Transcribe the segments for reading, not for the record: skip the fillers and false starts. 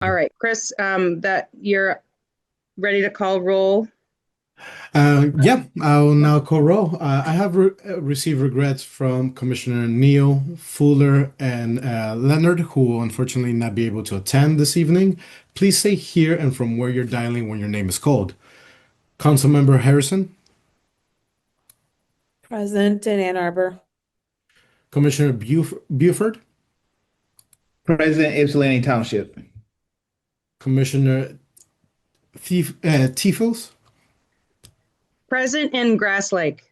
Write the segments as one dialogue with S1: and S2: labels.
S1: All right, Chris, that you're ready to call roll.
S2: Yeah, I'll now call roll. I have received regrets from Commissioner Neal, Fuller, and Leonard, who will unfortunately not be able to attend this evening. Please say here and from where you're dialing when your name is called. Councilmember Harrison,
S3: Present in Ann Arbor.
S2: Commissioner Buford,
S4: President Ypsilanti Township.
S2: Commissioner Tifels,
S1: Present in Grass Lake.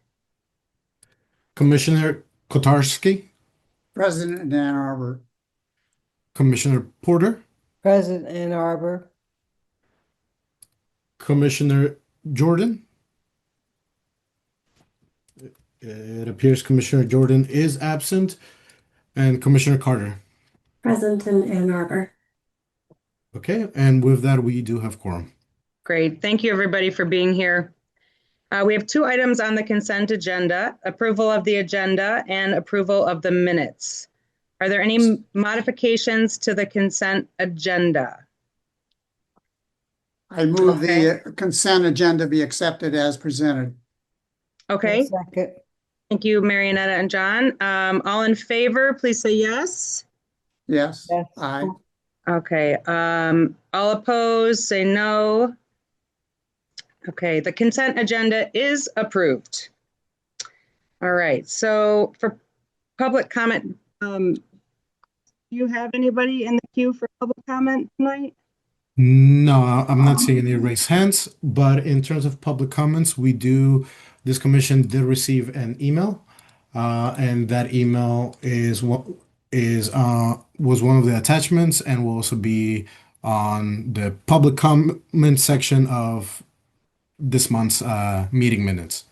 S2: Commissioner Kotarski,
S5: President in Ann Arbor.
S2: Commissioner Porter,
S3: Present in Arbor.
S2: Commissioner Jordan. It appears Commissioner Jordan is absent, and Commissioner Carter.
S6: Present in Ann Arbor.
S2: Okay, and with that, we do have quorum.
S1: Great. Thank you, everybody, for being here. We have two items on the consent agenda, approval of the agenda and approval of the minutes. Are there any modifications to the consent agenda?
S5: I move
S1: Okay.
S5: the consent agenda be accepted as presented.
S1: Okay.
S3: Second.
S1: Thank you, Marionetta and John. All in favor, please say yes.
S5: Yes,
S3: Yes.
S5: aye.
S1: Okay. All opposed, say no. Okay, the consent agenda is approved. All right, so for public comment, do you have anybody in the queue for public comment tonight?
S2: No, I'm not seeing any raised hands, but in terms of public comments, this commission did receive an email, and that email was one of the attachments and will also be on the public comment section of this month's meeting minutes.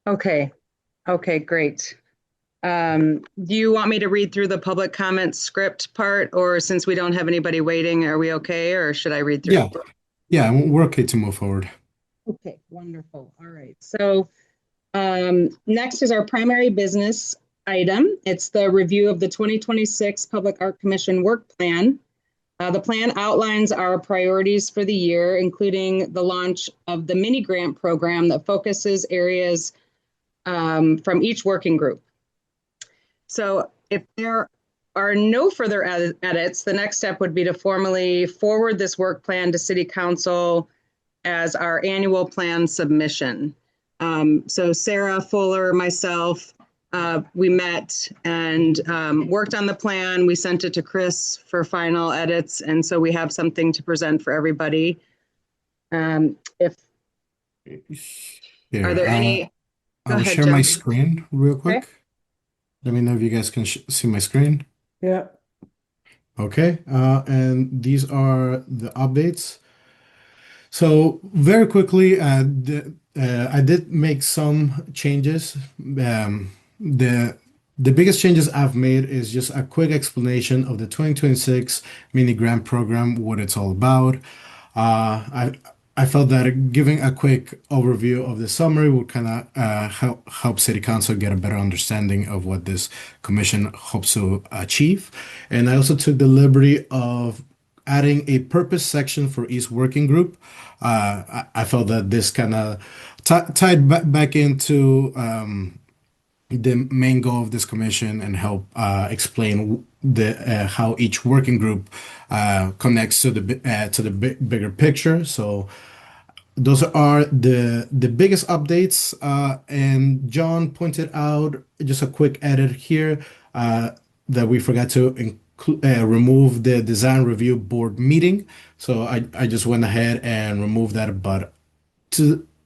S1: Okay, okay, great. Do you want me to read through the public comment script part, or since we don't have anybody waiting, are we okay, or should I read through?
S2: Yeah, yeah, we're okay to move forward.
S1: Okay, wonderful. All right. So next is our primary business item. It's the review of the 2026 Public Art Commission work plan. The plan outlines our priorities for the year, including the launch of the mini grant program that focuses areas from each working group. So if there are no further edits, the next step would be to formally forward this work plan to City Council as our annual plan submission. So Sarah, Fuller, myself, we met and worked on the plan. We sent it to Chris for final edits, and so we have something to present for everybody. If
S2: Here,
S1: are there any? Go
S2: I'll
S1: ahead,
S2: share my
S1: Joe.
S2: screen real
S1: Okay.
S2: quick. Let me know if you guys can see my screen.
S3: Yeah.
S2: Okay, and these are the updates. So very quickly, I did make some changes. The biggest changes I've made is just a quick explanation of the 2026 mini grant program, what it's all about. I felt that giving a quick overview of the summary would kind of help City Council get a better understanding of what this commission hopes to achieve. And I also took the liberty of adding a purpose section for each working group. I felt that this kind of tied back into the main goal of this commission and help explain the how each working group connects to the bigger picture. So those are the biggest updates. And John pointed out just a quick edit here that we forgot to remove the design review board meeting. So I just went ahead and removed that, but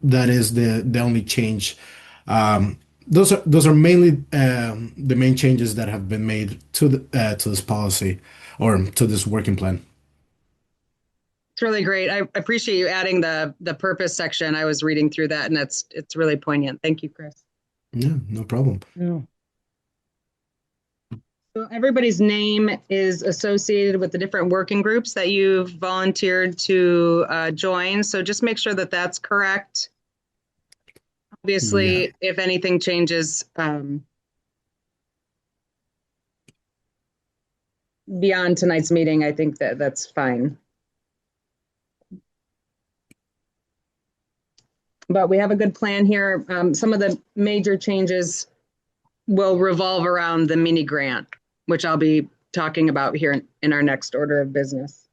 S2: that is the only change. Those are mainly the main changes that have been made to this policy or to this working plan.
S1: It's really great. I appreciate you adding the purpose section. I was reading through that, and it's really poignant. Thank you, Chris.
S2: Yeah, no problem.
S3: Yeah.
S1: So everybody's name is associated with the different working groups that you've volunteered to join. So just make sure that that's correct.
S2: Yeah.
S1: Obviously, if anything changes, beyond tonight's meeting, I think that that's fine. But we have a good plan here. Some of the major changes will revolve around the mini grant, which I'll be talking about here in our next order of business.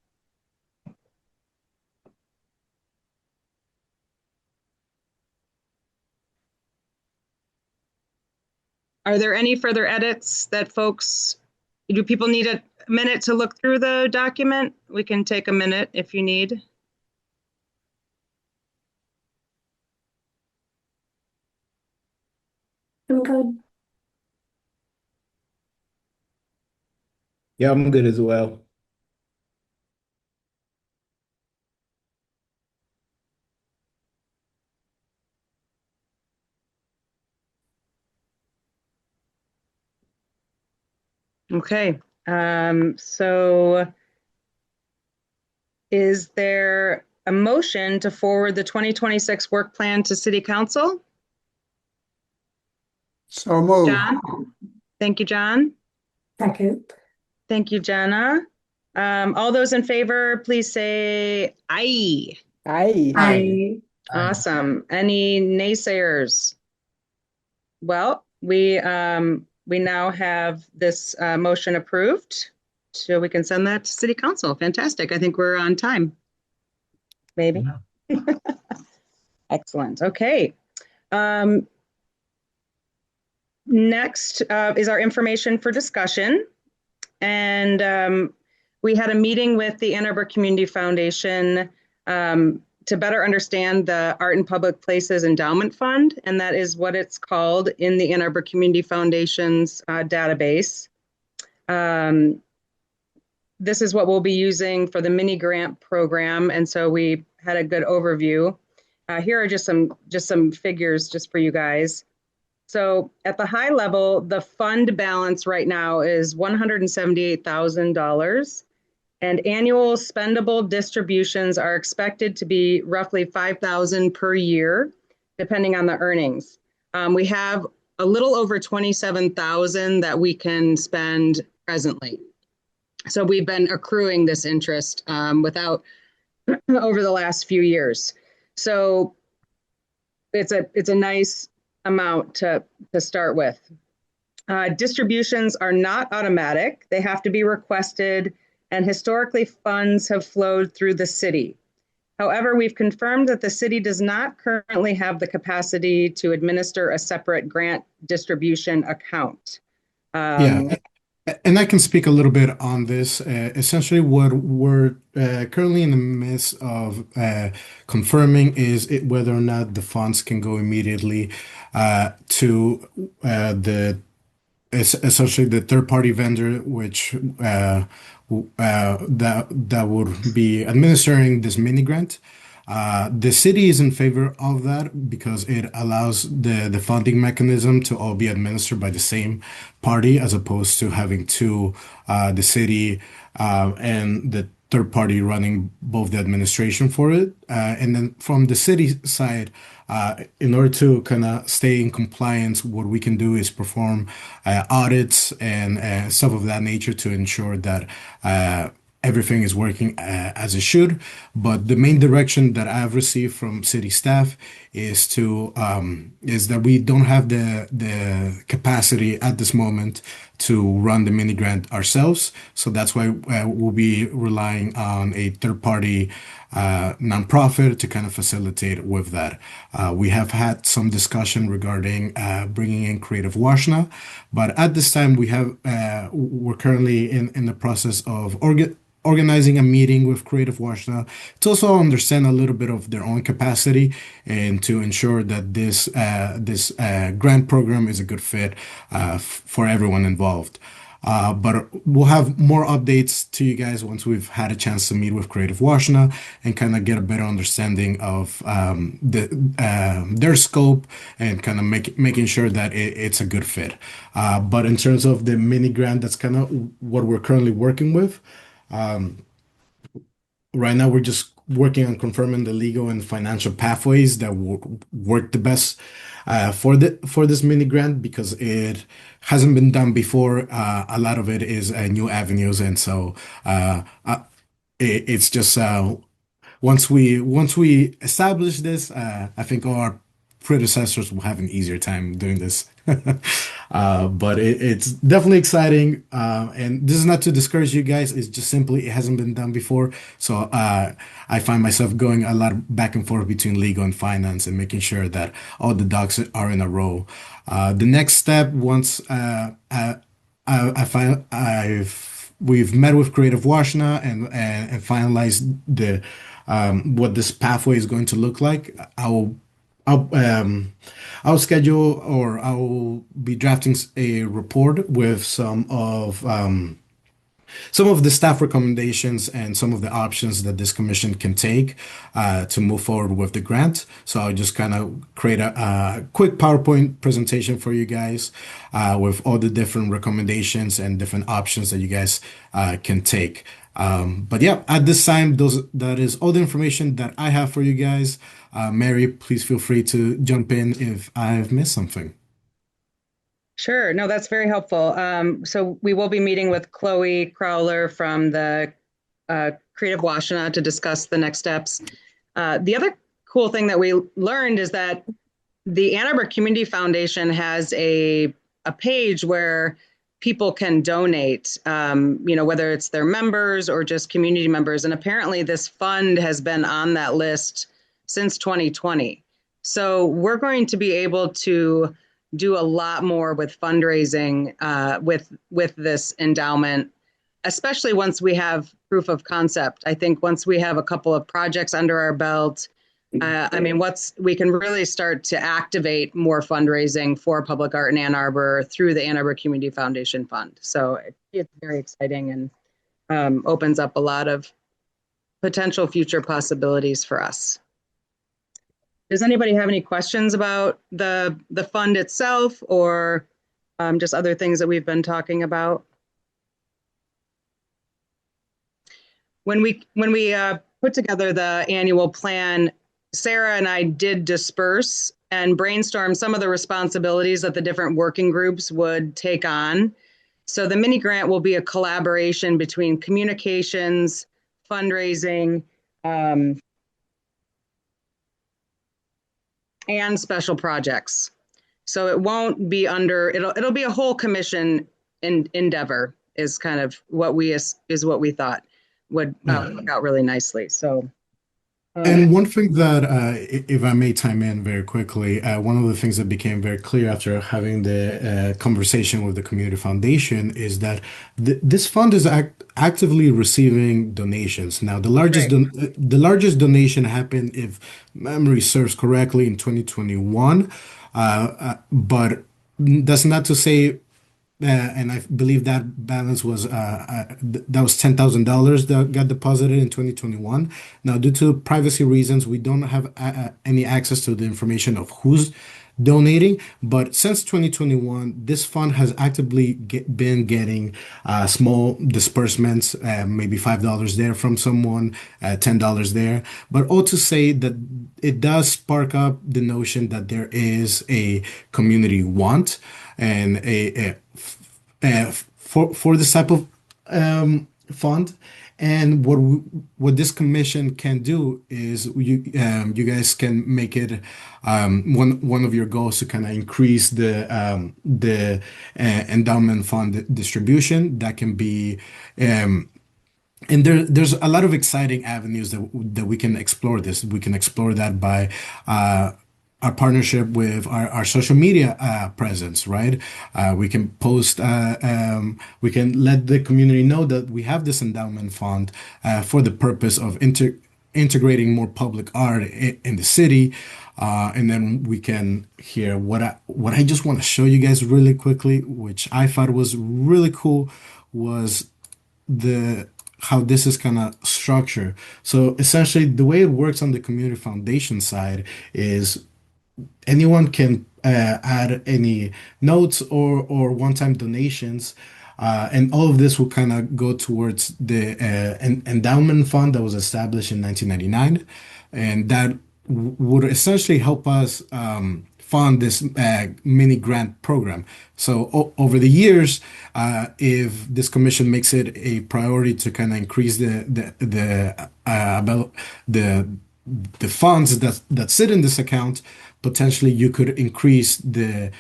S1: Are there any further edits that do people need a minute to look through the document? We can take a minute if you need.
S6: I'm good.
S4: Yeah, I'm good as well.
S1: Okay, so is there a motion to forward the 2026 work plan to City Council?
S5: So moved.
S1: John? Thank you, John.
S6: Second.
S1: Thank you, Jenna. All those in favor, please say aye.
S3: Aye.
S6: I,
S1: Awesome. Any naysayers? Well, we now have this motion approved, so we can send that to City Council. Fantastic. I think we're on time. Maybe. Excellent. Okay. Next is our information for discussion. And we had a meeting with the Ann Arbor Community Foundation to better understand the Art in Public Places Endowment Fund, and that is what it's called in the Ann Arbor Community Foundation's database. This is what we'll be using for the mini grant program, and so we had a good overview. Here are just some figures just for you guys. So at the high level, the fund balance right now is $178,000, and annual spendable distributions are expected to be roughly $5,000 per year, depending on the earnings. We have a little over $27,000 that we can spend presently. So we've been accruing this interest without over the last few years. So it's a nice amount to start with. Distributions are not automatic. They have to be requested, and historically funds have flowed through the city. However, we've confirmed that the city does not currently have the capacity to administer a separate grant distribution account.
S2: Yeah, and I can speak a little bit on this. Essentially, what we're currently in the midst of confirming is whether or not the funds can go immediately to essentially the third-party vendor, which that would be administering this mini grant. The city is in favor of that because it allows the funding mechanism to all be administered by the same party as opposed to having the city and the third party running both the administration for it. And then from the city side, in order to kind of stay in compliance, what we can do is perform audits and stuff of that nature to ensure that everything is working as it should. But the main direction that I've received from city staff is that we don't have the capacity at this moment to run the mini grant ourselves. So that's why we'll be relying on a third party nonprofit to kind of facilitate with that. We have had some discussion regarding bringing in Creative Washna, but at this time we're currently in the process of organizing a meeting with Creative Washna to also understand a little bit of their own capacity and to ensure that this grant program is a good fit for everyone involved. But we'll have more updates to you guys once we've had a chance to meet with Creative Washna and kind of get a better understanding of their scope and kind of making sure that it's a good fit. But in terms of the mini grant, that's kind of what we're currently working with. Right now, we're just working on confirming the legal and financial pathways that would work the best for this mini grant because it hasn't been done before. A lot of it is new avenues, and so it's just once we establish this, I think our predecessors will have an easier time doing this. But it's definitely exciting, and this is not to discourage you guys. It's just simply it hasn't been done before, so I find myself going a lot back and forth between legal and finance and making sure that all the ducks are in a row. The next step, once I find we've met with Creative Washna and finalized the what this pathway is going to look like. I'll I'll schedule or I'll be drafting a report with some of the staff recommendations and some of the options that this commission can take to move forward with the grant. So I'll just kind of create a quick PowerPoint presentation for you guys with all the different recommendations and different options that you guys can take. But yeah, at this time, that is all the information that I have for you guys. Mary, please feel free to jump in if I've missed something.
S1: Sure. No, that's very helpful. So we will be meeting with Chloe Crowler from the Creative Washington to discuss the next steps. The other cool thing that we learned is that the Ann Arbor Community Foundation has a page where people can donate, whether it's their members or just community members. And apparently this fund has been on that list since 2020. So we're going to be able to do a lot more with fundraising with this endowment, especially once we have proof of concept. I think once we have a couple of projects under our belt, we can really start to activate more fundraising for public art in Ann Arbor through the Ann Arbor Community Foundation Fund. So it's very exciting and opens up a lot of potential future possibilities for us. Does anybody have any questions about the fund itself or just other things that we've been talking about? When we put together the annual plan, Sarah and I did disperse and brainstorm some of the responsibilities that the different working groups would take on. So the mini grant will be a collaboration between communications, fundraising, and special projects. So it won't be it'll be a whole commission endeavor is kind of what we thought would work out really nicely. So.
S2: And one thing that, if I may chime in very quickly, one of the things that became very clear after having the conversation with the Community Foundation is that this fund is actively receiving donations. Now, the largest donation happened, if memory serves correctly, in 2021, but that's not to say. And I believe that balance was that was $10,000 that got deposited in 2021. Now, due to privacy reasons, we don't have any access to the information of who's donating. But since 2021, this fund has actively been getting small disbursements, maybe $5 there from someone, $10 there. But all to say that it does spark up the notion that there is a community want and for this type of fund. And what this commission can do is you guys can make it one of your goals to kind of increase the endowment fund distribution. That can be and there's a lot of exciting avenues that we can explore this. We can explore that by our partnership with our social media presence, right? We can post, we can let the community know that we have this endowment fund for the purpose of integrating more public art in the city. And then we can hear what I just want to show you guys really quickly, which I thought was really cool, was how this is kind of structured. So essentially, the way it works on the community foundation side is anyone can add any notes or one-time donations And all of this will kind of go towards the endowment fund that was established in 1999, and that would essentially help us fund this mini grant program. So over the years, if this commission makes it a priority to kind of increase about the funds that sit in this account, potentially you could increase the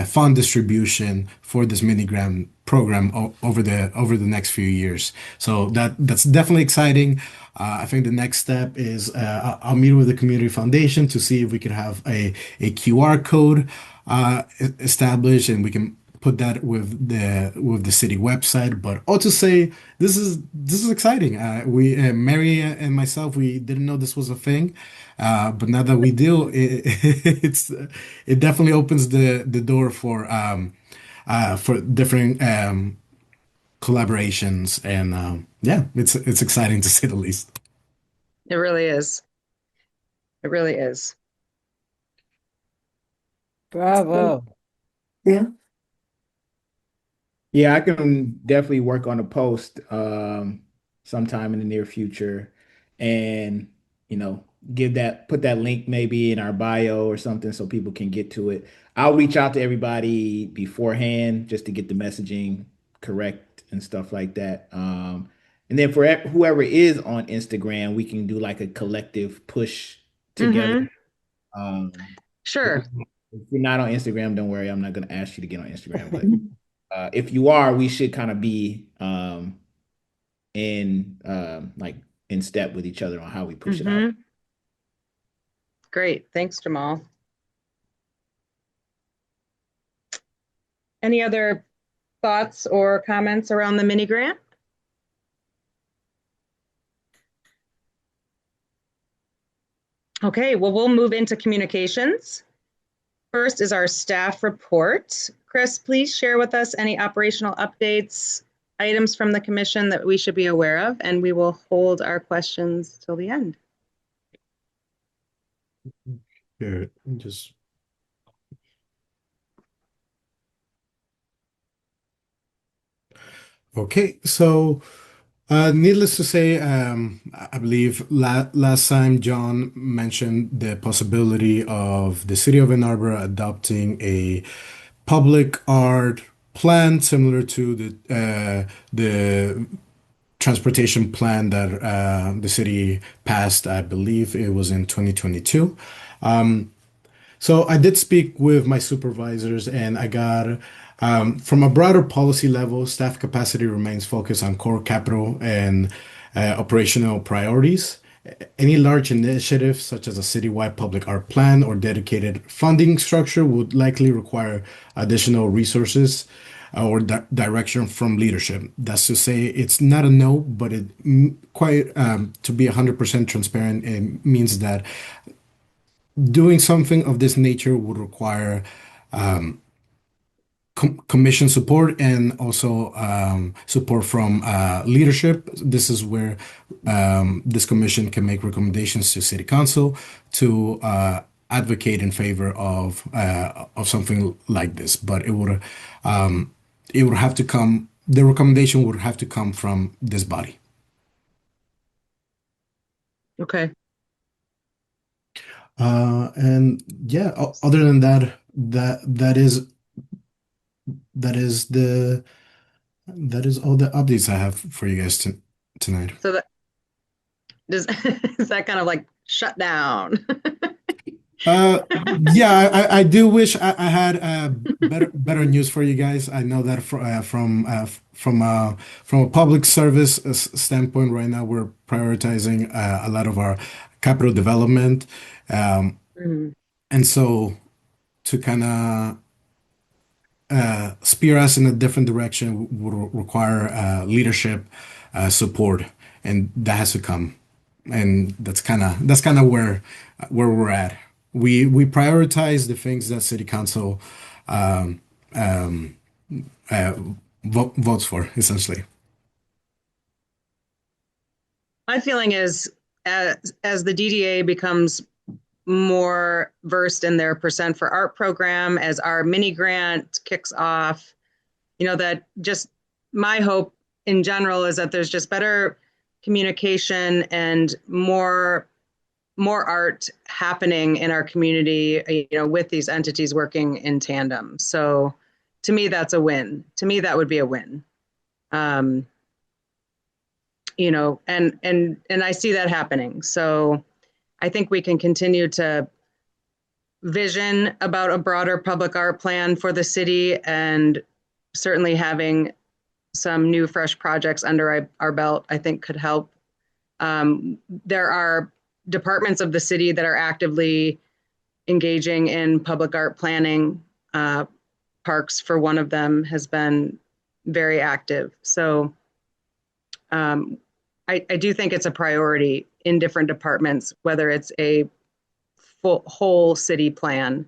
S2: fund distribution for this mini grant program over the next few years. So that's definitely exciting. I think the next step is I'll meet with the community foundation to see if we could have a QR code established, and we can put that with the city website. But also say this is exciting. We Mary and myself, we didn't know this was a thing, but now that we do, it definitely opens the door for different collaborations, and yeah, it's exciting to say the least.
S1: It really is. It really is.
S3: Bravo.
S6: Yeah,
S4: Yeah, I can definitely work on a post sometime in the near future and put that link maybe in our bio or something so people can get to it. I'll reach out to everybody beforehand just to get the messaging correct and stuff like that. And then for whoever is on Instagram, we can do like a collective push together.
S1: Mhm. Sure.
S4: If you're not on Instagram, don't worry. I'm not going to ask you to get on Instagram, but if you are, we should kind of be in like in step with each other on how we push it out.
S1: Mhm. Great. Thanks, Jamal. Any other thoughts or comments around the mini grant? Okay, well, we'll move into communications. First is our staff report. Chris, please share with us any operational updates, items from the commission that we should be aware of, and we will hold our questions till the end.
S2: Here, just okay. So, needless to say, I believe last time John mentioned the possibility of the city of Ann Arbor adopting a public art plan similar to the transportation plan that the city passed. I believe it was in 2022. So I did speak with my supervisors, and I got from a broader policy level, staff capacity remains focused on core capital and operational priorities. Any large initiative, such as a citywide public art plan or dedicated funding structure, would likely require additional resources or direction from leadership. That's to say, it's not a no, but it quite to be 100% transparent, it means that doing something of this nature would require commission support and also support from leadership. This is where this commission can make recommendations to city council to advocate in favor of something like this. But it would have to come. The recommendation would have to come from this body.
S1: Okay.
S2: And yeah, other than that, that is all the updates I have for you guys tonight.
S1: So that does is that kind of like shut down?
S2: Yeah, I do wish I had better news for you guys. I know that from a public service standpoint, right now we're prioritizing a lot of our capital development,
S1: Mhm.
S2: and so to kind of steer us in a different direction would require leadership support, and that has to come. And that's kind of where we're at. We prioritize the things that city council um, um, uh, votes for, essentially.
S1: My feeling is as the DDA becomes more versed in their percent for art program, as our mini grant kicks off, that just my hope in general is that there's just better communication and more art happening in our community, with these entities working in tandem. So to me, that's a win. To me, that would be a win. And I see that happening. So I think we can continue to vision about a broader public art plan for the city, and certainly having some new fresh projects under our belt, I think could help. There are departments of the city that are actively engaging in public art planning. Parks, for one of them, has been very active. So I do think it's a priority in different departments, whether it's a whole city plan.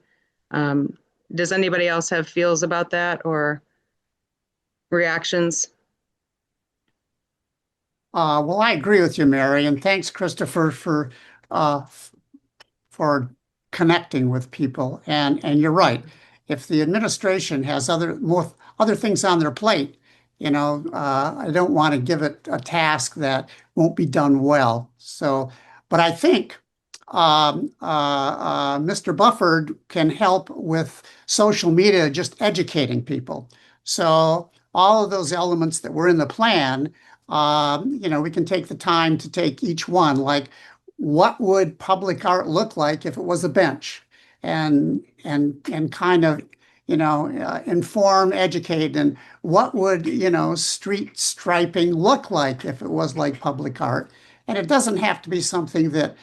S1: Does anybody else have feels about that or reactions?
S5: Well, I agree with you, Mary, and thanks, Christopher, for connecting with people. And you're right. If the administration has other things on their plate, I don't want to give it a task that won't be done well. So, but I think Mr. Bufford can help with social media, just educating people. So all of those elements that were in the plan, we can take the time to take each one, like what would public art look like if it was a bench, and kind of inform, educate, and what would street striping look like if it was like public art. And it doesn't have to be something that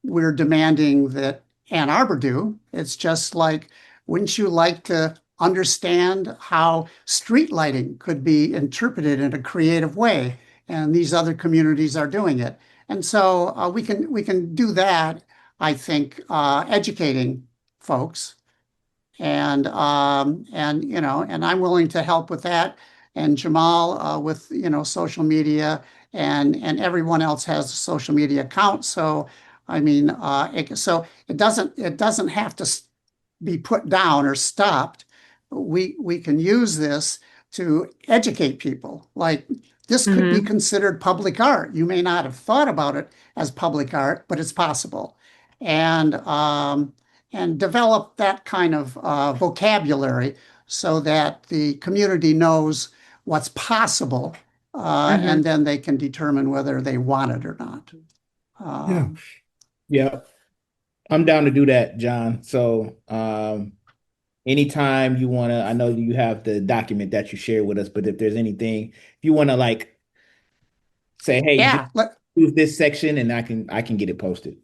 S5: we're demanding that Ann Arbor do. It's just like, wouldn't you like to understand how street lighting could be interpreted in a creative way? And these other communities are doing it. And so we can do that, I think, educating folks. And I'm willing to help with that. And Jamal with social media, and everyone else has a social media account. So I mean, it doesn't have to be put down or stopped. We can use this to educate people. Like, this could be considered public art. You may not have thought about it as public art, but it's possible. And develop that kind of vocabulary so that the community knows what's possible, and then they can determine whether they want it or not.
S2: Yeah.
S4: Yeah, I'm down to do that, John. So anytime you want to, I know you have the document that you share with us, but if there's anything, if you want to like say, hey,
S5: Yeah.
S4: use this section, and I can get it posted.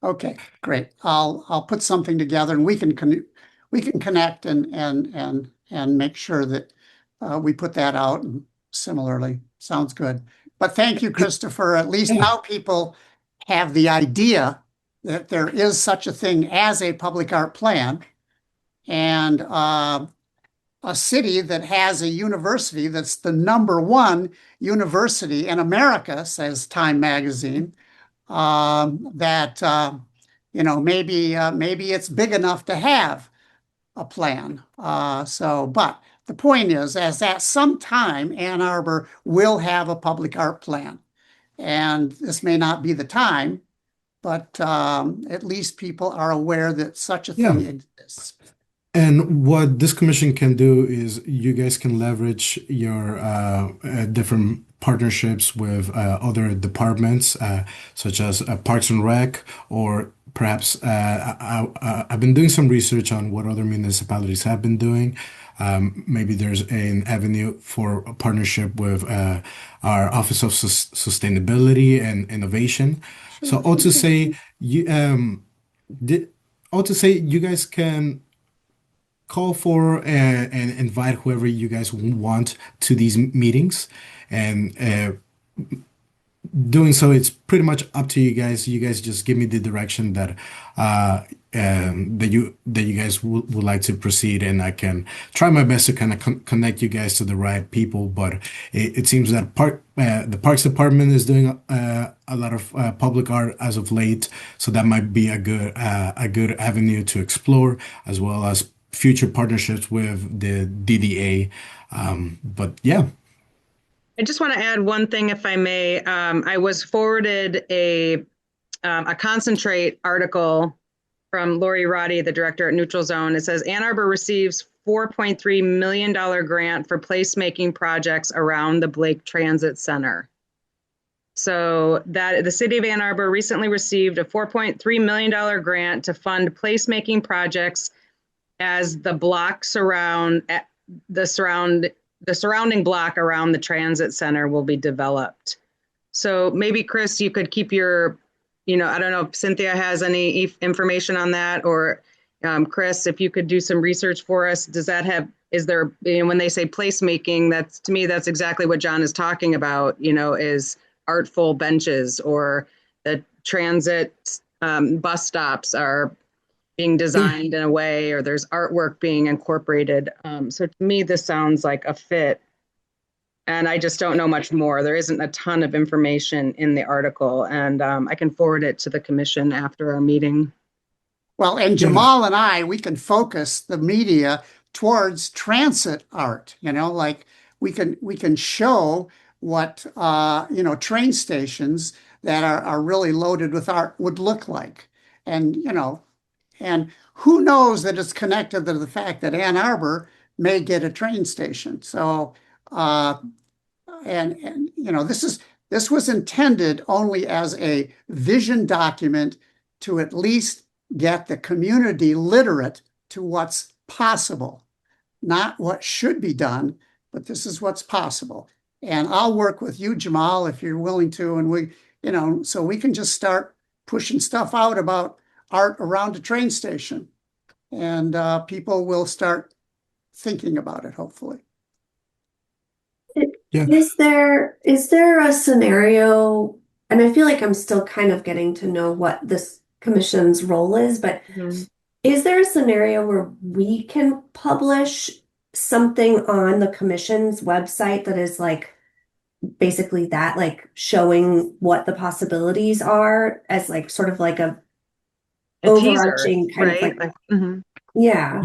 S5: Okay, great. I'll put something together, and we can connect and make sure that we put that out. And similarly, sounds good. But thank you, Christopher. At least now people have the idea that there is such a thing as a public art plan, and a city that has a university that's the #1 university in America, says Time Magazine. That maybe it's big enough to have a plan. But the point is, as at some time, Ann Arbor will have a public art plan, and this may not be the time, but at least people are aware that such a thing exists.
S2: And what this commission can do is you guys can leverage your different partnerships with other departments, such as Parks and Rec, or perhaps I've been doing some research on what other municipalities have been doing. Maybe there's an avenue for a partnership with our Office of Sustainability and Innovation. So all to say, you guys can call for and invite whoever you guys want to these meetings, and doing so, it's pretty much up to you guys. You guys just give me the direction that you guys would like to proceed, and I can try my best to kind of connect you guys to the right people. But it seems that the Parks Department is doing a lot of public art as of late, so that might be a good avenue to explore, as well as future partnerships with the DDA. But yeah.
S1: I just want to add one thing, if I may. I was forwarded a concentrate article from Lori Roddy, the director at Neutral Zone. It says Ann Arbor receives $4.3 million grant for placemaking projects around the Blake Transit Center. So that the city of Ann Arbor recently received a $4.3 million grant to fund placemaking projects as the block the surrounding block around the transit center will be developed. So maybe Chris, you could keep your, I don't know if Cynthia has any information on that, or Chris, if you could do some research for us. Is there, when they say placemaking, to me, that's exactly what John is talking about, is artful benches, or the transit bus stops are being designed in a way, or there's artwork being incorporated. So to me, this sounds like a fit. And I just don't know much more. There isn't a ton of information in the article, and I can forward it to the commission after our meeting.
S5: Well, and Jamal and we can focus the media towards transit art, like we can show what, train stations that are really loaded with art would look like. And, and who knows that it's connected to the fact that Ann Arbor may get a train station. So, this was intended only as a vision document to at least get the community literate to what's possible, not what should be done, but this is what's possible. And I'll work with you, Jamal, if you're willing to, and so we can just start pushing stuff out about art around a train station, and people will start thinking about it, hopefully.
S2: Yeah.
S6: Is there a scenario, and I feel like I'm still kind of getting to know what this commission's role is, but is there a scenario where we can publish something on the commission's website that is like basically that, like showing what the possibilities are as like sort of like a overarching
S1: teaser,
S6: kind
S1: right?
S6: of like, yeah.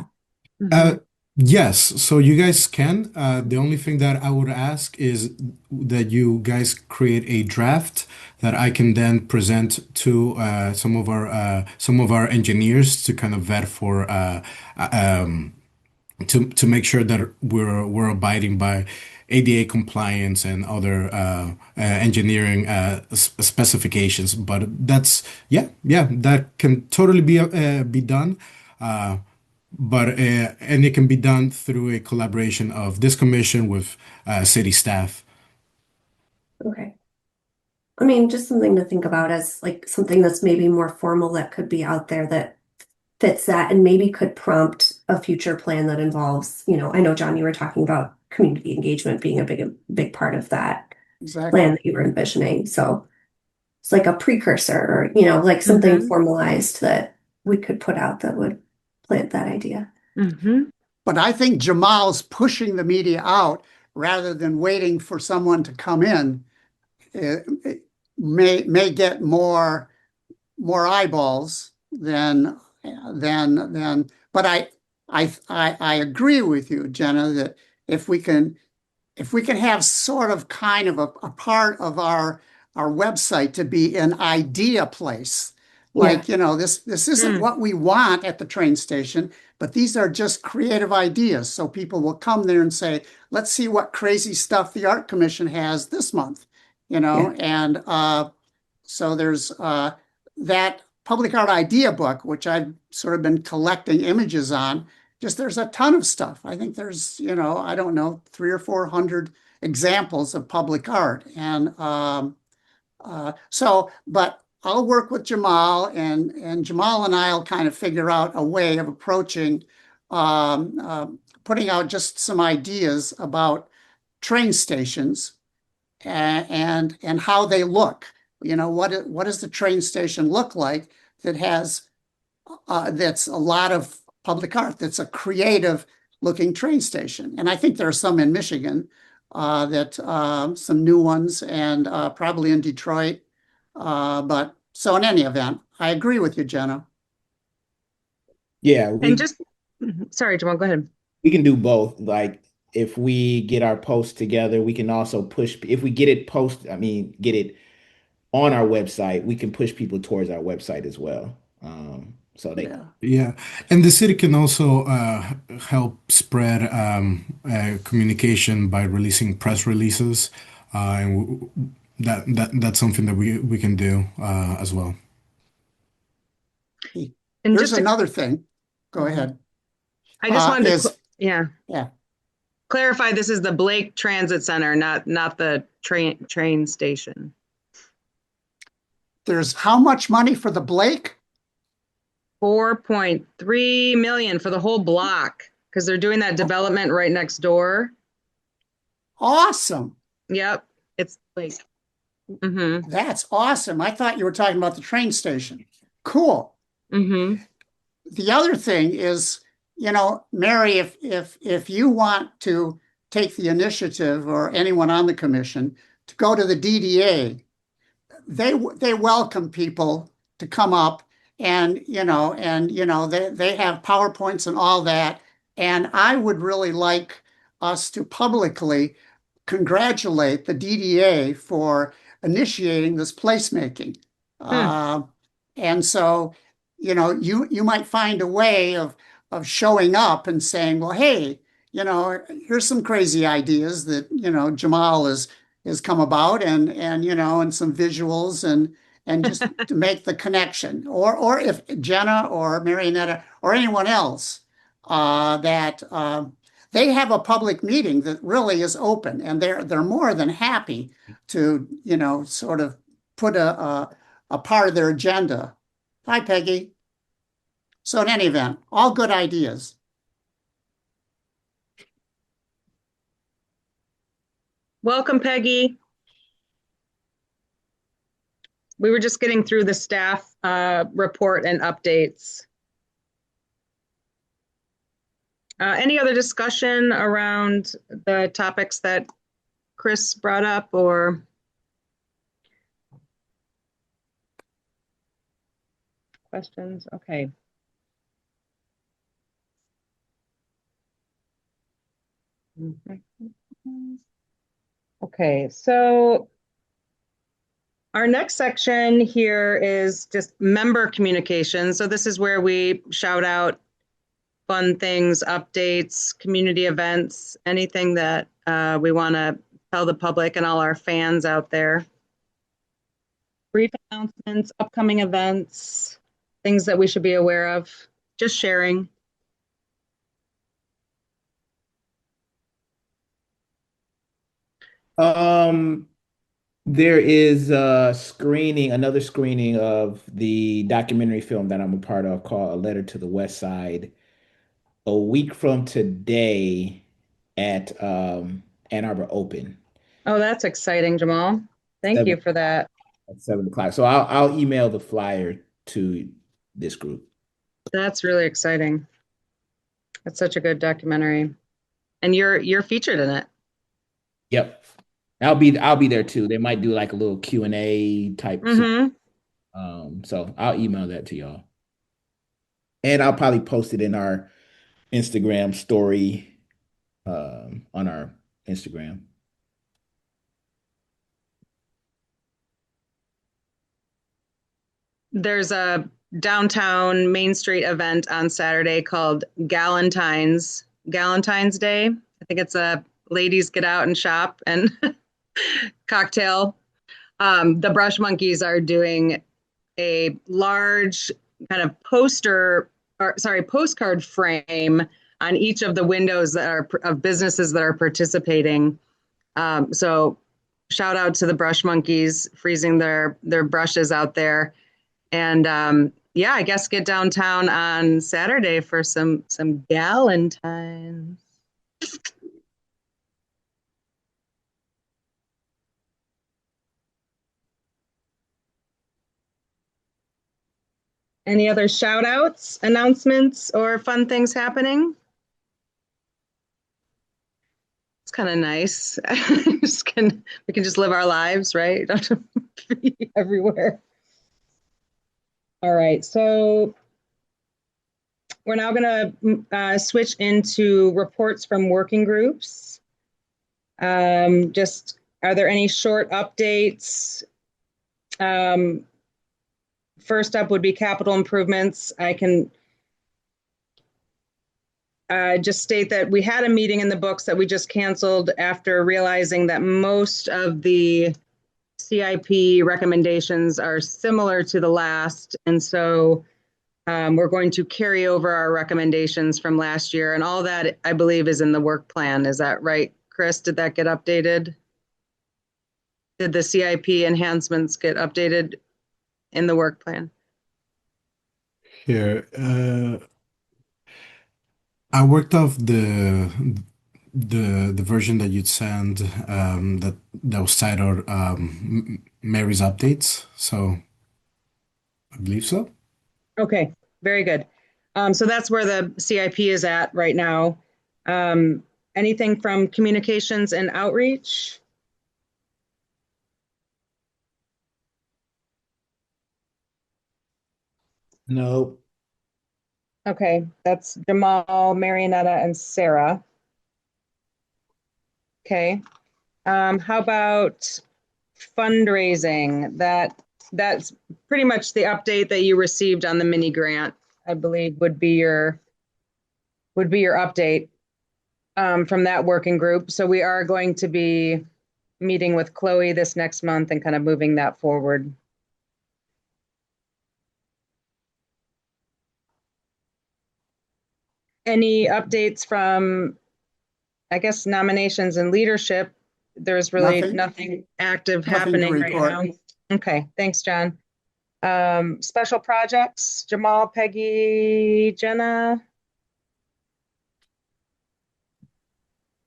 S2: Yes, so you guys can. The only thing that I would ask is that you guys create a draft that I can then present to some of our engineers to kind of vet for to make sure that we're abiding by ADA compliance and other engineering specifications. But that's that can totally be done. And it can be done through a collaboration of this commission with city staff.
S6: Okay. I mean, just something to think about as like something that's maybe more formal that could be out there that fits that and maybe could prompt a future plan that involves, I know, John, you were talking about community engagement being a big part of that plan that you were envisioning. So it's like a precursor, or, like something formalized that we could put out that would plant that idea.
S5: But I think Jamal's pushing the media out rather than waiting for someone to come in. It may get more eyeballs than. But I agree with you, Jenna, that if we can have sort of kind of a part of our website to be an idea place. Like, this isn't what we want at the train station, but these are just creative ideas. So people will come there and say, let's see what crazy stuff the Art Commission has this month, and so there's that public art idea book, which I've sort of been collecting images on. Just there's a ton of stuff. I think there's, I don't know, 300 or 400 examples of public art. And but I'll work with Jamal, and Jamal and I'll kind of figure out a way of approaching putting out just some ideas about train stations and how they look. What does the train station look like that has that's a lot of public art, that's a creative looking train station. And I think there are some in Michigan that some new ones, and probably in Detroit. But so in any event, I agree with you, Jenna.
S4: Yeah,
S1: And just, sorry, Jamal, go ahead.
S4: we can do both. Like if we get our posts together, we can also push, if we get it get it on our website, we can push people towards our website as well. So they,
S5: Yeah.
S2: Yeah, and the city can also help spread communication by releasing press releases, and that's something that we can do as well.
S1: And
S5: Here's
S1: just to,
S5: another thing. Go
S1: Mhm.
S5: ahead.
S1: I just wanted to,
S5: Is
S1: yeah,
S5: yeah.
S1: clarify, this is the Blake Transit Center, not the train station.
S5: There's how much money for the Blake?
S1: 4.3 million for the whole block because they're doing that development right next door.
S5: Awesome.
S1: Yep, it's like, mm-hmm,
S5: That's awesome. I thought you were talking about the train station. Cool.
S1: mm-hmm.
S5: The other thing is, Mary, if you want to take the initiative, or anyone on the commission, to go to the DDA, they welcome people to come up, and they have PowerPoints and all that. And I would really like us to publicly congratulate the DDA for initiating this placemaking.
S1: Hmm.
S5: And so, you might find a way of showing up and saying, well, hey, here's some crazy ideas that, Jamal has come about, and some visuals, and just to make the connection. Or if Jenna or Marionetta or anyone else that they have a public meeting that really is open, and they're more than happy to, sort of put a part of their agenda. Hi, Peggy. So in any event, all good ideas.
S1: Welcome, Peggy. We were just getting through the staff report and updates. Any other discussion around the topics that Chris brought up, or questions? Okay. Okay, so our next section here is just member communication. So this is where we shout out fun things, updates, community events, anything that we want to tell the public and all our fans out there. Brief announcements, upcoming events, things that we should be aware of, just sharing.
S4: there is a screening, another screening of the documentary film that I'm a part of called A Letter to the West Side a week from today at Ann Arbor Open,
S1: Oh, that's exciting, Jamal. Thank you
S4: seven
S1: for that.
S4: at 7 o'clock. So I'll email the flyer to this group.
S1: That's really exciting. That's such a good documentary. And you're featured in it.
S4: Yep. I'll be there too. They might do like a little Q&A type.
S1: Mm-hmm.
S4: So I'll email that to y'all. And I'll probably post it in our Instagram story on our Instagram.
S1: There's a downtown Main Street event on Saturday called Galentine's Day. I think it's a ladies get out and shop and cocktail. The Brush Monkeys are doing a large kind of postcard frame on each of the windows that are of businesses that are participating. So shout out to the Brush Monkeys freezing their brushes out there. And yeah, I guess get downtown on Saturday for some Galentine's. Any other shout outs, announcements, or fun things happening? It's kind of nice. We can just live our lives, right? Don't have to be everywhere. All right, so we're now going to switch into reports from working groups. Just, are there any short updates? First up would be capital improvements. I can just state that we had a meeting in the books that we just canceled after realizing that most of the CIP recommendations are similar to the last. And so we're going to carry over our recommendations from last year. And all that, I believe, is in the work plan. Is that right, Chris? Did that get updated? Did the CIP enhancements get updated in the work plan?
S2: Here, I worked off the version that you'd send that was titled Mary's updates. So I believe so.
S1: Okay, very good. So that's where the CIP is at right now. Anything from communications and outreach?
S4: No.
S1: Okay, that's Jamal, Marionetta, and Sarah. Okay. How about fundraising? That's pretty much the update that you received on the mini grant, I believe would be your update from that working group. So we are going to be meeting with Chloe this next month and kind of moving that forward. Any updates from, I guess, nominations and leadership? There's really nothing active
S5: Nothing to
S1: happening right
S5: report.
S1: now. Okay, thanks, John. Special projects, Jamal, Peggy, Jenna.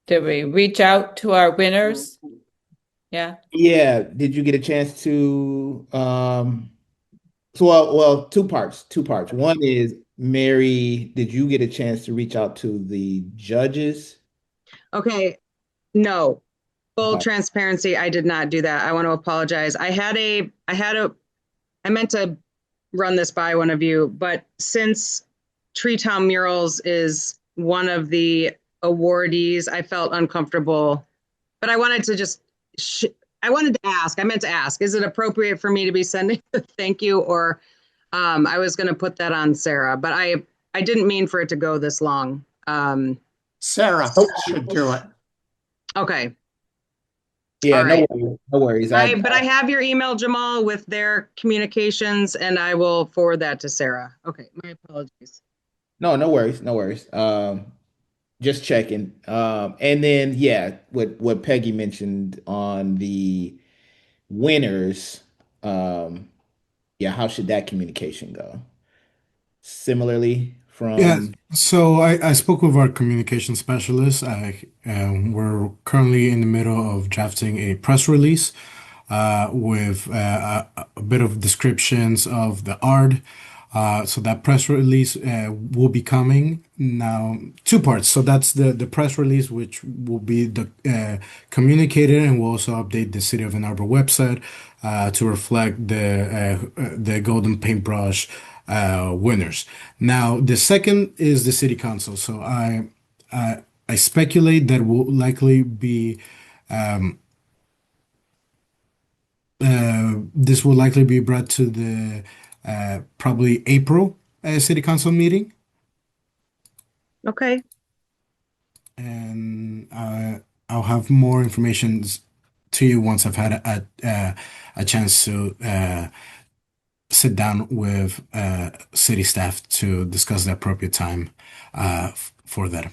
S3: Did we reach out to our winners? Yeah.
S4: Yeah. Did you get a chance to so well, two parts. Two parts. One is Mary, did you get a chance to reach out to the judges?
S1: Okay, no, full
S4: Okay.
S1: transparency, I did not do that. I want to apologize. I meant to run this by one of you, but since Tree Town Murals is one of the awardees, I felt uncomfortable. But I wanted to just, I meant to ask, is it appropriate for me to be sending a thank you? Or I was going to put that on Sarah, but I didn't mean for it to go this long.
S5: Sarah should do it.
S1: Okay.
S4: Yeah,
S1: All right.
S4: no worries.
S1: But I have your email, Jamal, with their communications, and I will forward that to Sarah. Okay, my apologies.
S4: no worries, no worries. Just checking. And then yeah, what Peggy mentioned on the winners, yeah, how should that communication go? Similarly
S2: Yeah,
S4: from
S2: so I spoke with our communication specialist. We're currently in the middle of drafting a press release with a bit of descriptions of the art. So that press release will be coming now, two parts. So that's the press release, which will be communicated, and we'll also update the City of Ann Arbor website to reflect the Golden Paintbrush winners. Now, the second is the City Council. So I speculate that will likely be this will likely be brought to the probably April City Council meeting,
S1: Okay.
S2: and I'll have more information to you once I've had a chance to sit down with city staff to discuss the appropriate time for that.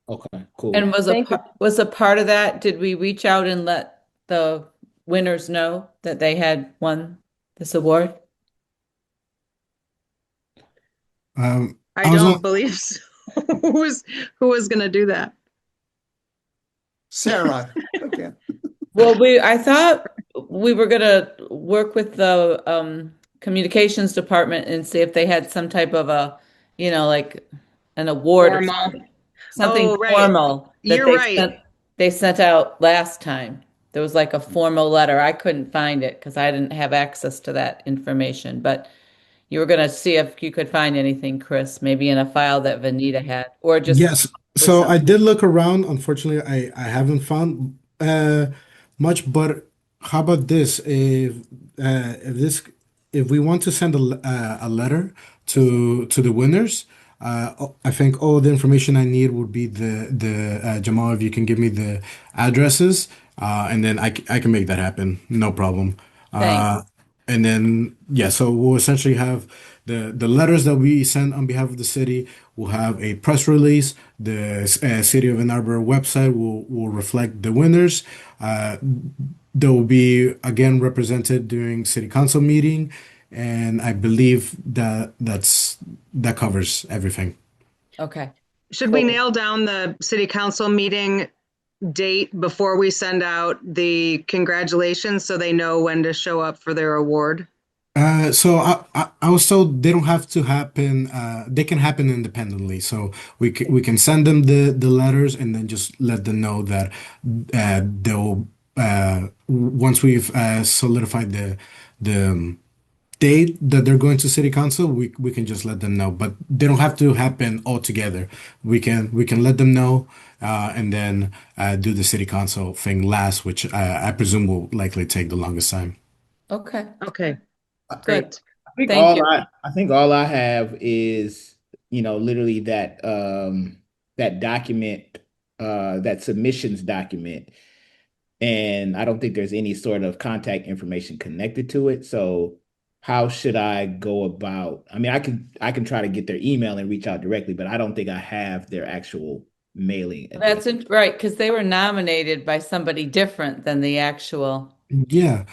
S4: okay, cool.
S3: And
S1: Thank you.
S3: was a part of that, did we reach out and let the winners know that they had won this award?
S1: I
S2: I was
S1: don't
S2: not.
S1: believe so. Who was going to do that?
S5: Sarah. Okay.
S3: Well, I thought we were gonna work with the communications department and see if they had some type of a, like an award or
S1: Formal.
S3: something
S1: Oh, right.
S3: formal that
S1: You're right.
S3: they sent out last time. There was like a formal letter. I couldn't find it because I didn't have access to that information. But you were gonna see if you could find anything, Chris, maybe in a file that Vanita had, or just
S2: Yes.
S3: with
S2: So
S3: some.
S2: I did look around. Unfortunately, I haven't found much, but how about this? If we want to send a letter to the winners, I think all the information I need would be the Jamal, if you can give me the addresses, and then I can make that happen. No problem.
S3: Thanks.
S2: And then yeah, so we'll essentially have the letters that we send on behalf of the city. We'll have a press release. The City of Ann Arbor website will reflect the winners. They will be again represented during city council meeting, and I believe that covers everything.
S3: Okay.
S1: Should we
S3: Cool.
S1: nail down the city council meeting date before we send out the congratulations so they know when to show up for their award?
S2: So I was told they don't have to happen. They can happen independently. So we can send them the letters and then just let them know that they'll once we've solidified the date that they're going to city council, we can just let them know. But they don't have to happen all together. We can let them know and then do the city council thing last, which I presume will likely take the longest time.
S3: Okay.
S1: Okay,
S3: Good.
S1: great.
S3: Thank you.
S4: I think all I have is, literally that document, that submissions document. And I don't think there's any sort of contact information connected to it. So how should I go about? I mean, I can try to get their email and reach out directly, but I don't think I have their actual mailing address.
S3: Right, because they were nominated by somebody different than the actual.
S2: Yeah.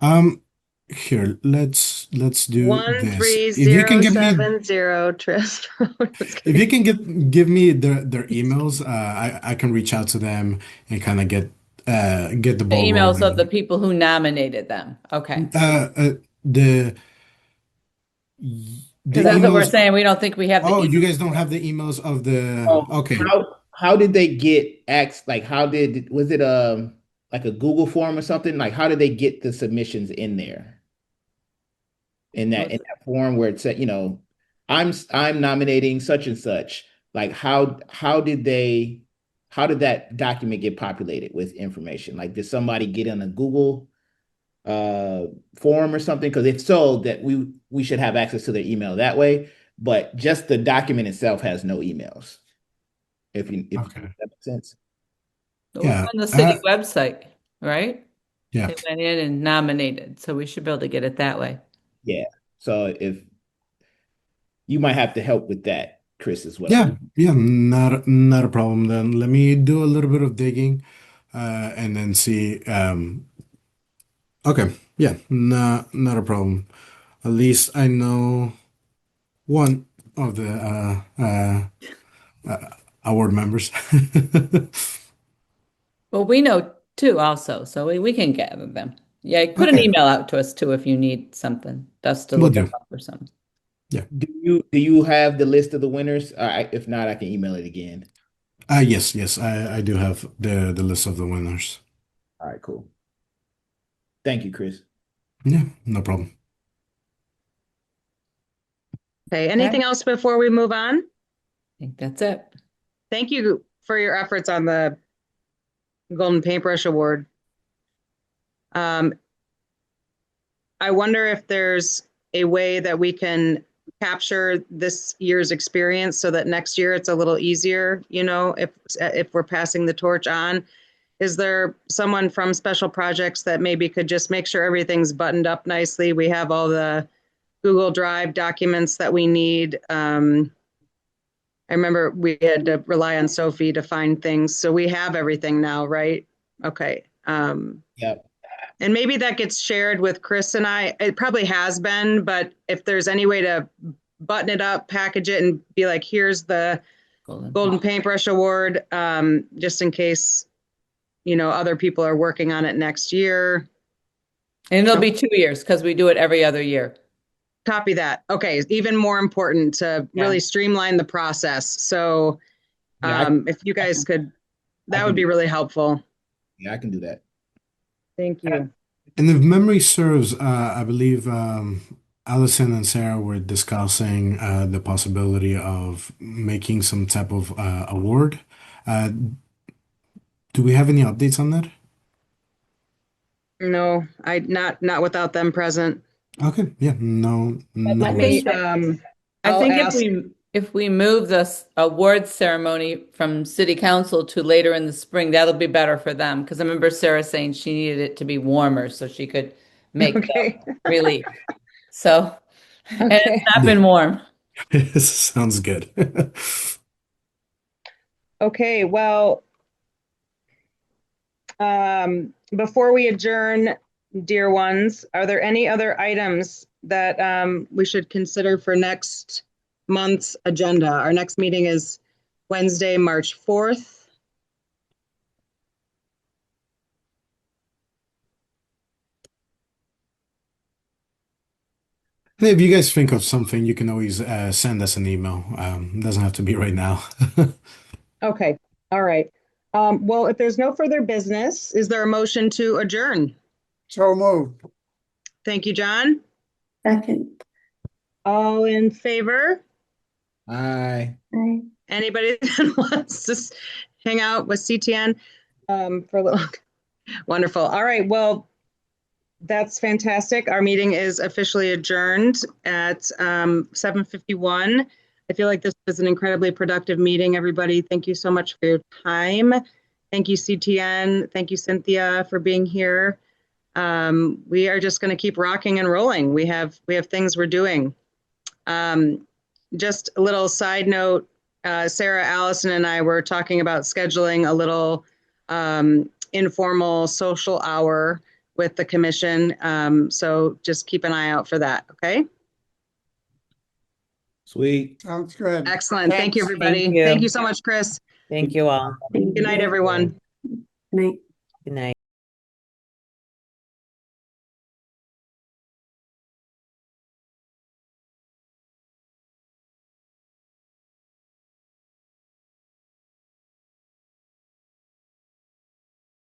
S2: Um, Here, let's do
S1: One
S2: this.
S1: three
S2: If you can
S1: zero
S2: give me
S1: seven zero Trist Road. Just
S2: if you
S1: kidding.
S2: can give me their emails, I can reach out to them and kind of get the
S3: The
S2: ball
S3: emails of the
S2: rolling.
S3: people who nominated them. Okay.
S2: The
S3: Because
S2: the
S3: that's what we're
S2: emails.
S3: saying. We don't think we have the
S2: Oh, you
S3: email.
S2: guys don't have the emails of the.
S4: Oh,
S2: Okay,
S4: how did they get access? Like, was it like a Google form or something? Like, how did they get the submissions in there? In that form where it said, I'm nominating such and such. Like, how did that document get populated with information? Like, did somebody get in a Google uh form or something? Because if so, that we should have access to their email that way. But just the document itself has no emails. If
S2: okay,
S4: that makes sense.
S3: It was
S2: yeah,
S3: on the city website, right?
S2: yeah,
S3: They went in and nominated, so we should be able to get it that way.
S4: Yeah. So if you might have to help with that, Chris, as well.
S2: yeah. Not a problem. Then let me do a little bit of digging, and then see. Okay, yeah, not a problem. At least I know one of the award members.
S3: Well, we know too also, so we can gather them. Yeah, put an
S2: Okay,
S3: email out to us too if you need something, us to
S2: will
S3: look
S2: do.
S3: up or something.
S2: Yeah.
S4: Do you have the list of the winners? If not, I can email it again.
S2: Yes, I do have the list of the winners.
S4: All right, cool. Thank you, Chris.
S2: Yeah, no problem.
S1: Okay,
S3: Okay.
S1: anything else before we move on?
S3: I think that's it.
S1: Thank you for your efforts on the Golden Paintbrush Award. I wonder if there's a way that we can capture this year's experience so that next year it's a little easier, if we're passing the torch on. Is there someone from special projects that maybe could just make sure everything's buttoned up nicely? We have all the Google Drive documents that we need. I remember we had to rely on Sophie to find things. So we have everything now, right? Okay.
S4: Yep.
S1: And maybe that gets shared with Chris and I. It probably has been, but if there's any way to button it up, package it, and be like, here's the Golden Paintbrush Award, just in case, other people are working on it next year.
S3: And it'll be 2 years because we do it every other year.
S1: Copy that. Okay, even more important to really streamline the process. So if you guys could, that would be really helpful.
S4: Yeah, I can do that.
S1: Thank you.
S2: And if memory serves, I believe Allison and Sarah were discussing the possibility of making some type of award. Uh, do we have any updates on that?
S1: No, not without them present.
S2: Okay, yeah, no, no
S3: I
S2: worries.
S3: think I
S1: I'll
S3: think
S1: ask.
S3: if we move this award ceremony from city council to later in the spring, that'll be better for them. Because I remember Sarah saying she needed it to be warmer so she could make
S1: Okay.
S3: the relief. So, and it's
S1: Okay.
S3: not been warm.
S2: Sounds good.
S1: Okay. Well, before we adjourn, dear ones, are there any other items that we should consider for next month's agenda? Our next meeting is Wednesday, March 4th.
S2: If you guys think of something, you can always send us an email. Doesn't have to be right now.
S1: Okay. All right. Well, if there's no further business, is there a motion to adjourn?
S5: So moved.
S1: Thank you, John.
S6: Second.
S1: All in favor?
S4: Aye.
S6: Aye.
S1: Anybody that wants to hang out with CTN for a little? Wonderful. All right. Well, that's fantastic. Our meeting is officially adjourned at 7:51. I feel like this was an incredibly productive meeting, everybody. Thank you so much for your time. Thank you, CTN. Thank you, Cynthia, for being here. We are just going to keep rocking and rolling. We have things we're doing. Just a little side note, Sarah, Allison, and I were talking about scheduling a little informal social hour with the commission. So just keep an eye out for that. Okay.
S4: Sweet.
S5: Sounds good.
S1: Excellent. Thank you,
S5: Thanks.
S1: everybody.
S7: Thank you.
S1: Thank you so much, Chris.
S7: Thank you all.
S6: Thank
S1: Good night,
S6: you.
S1: everyone.
S6: Night.
S7: Good night.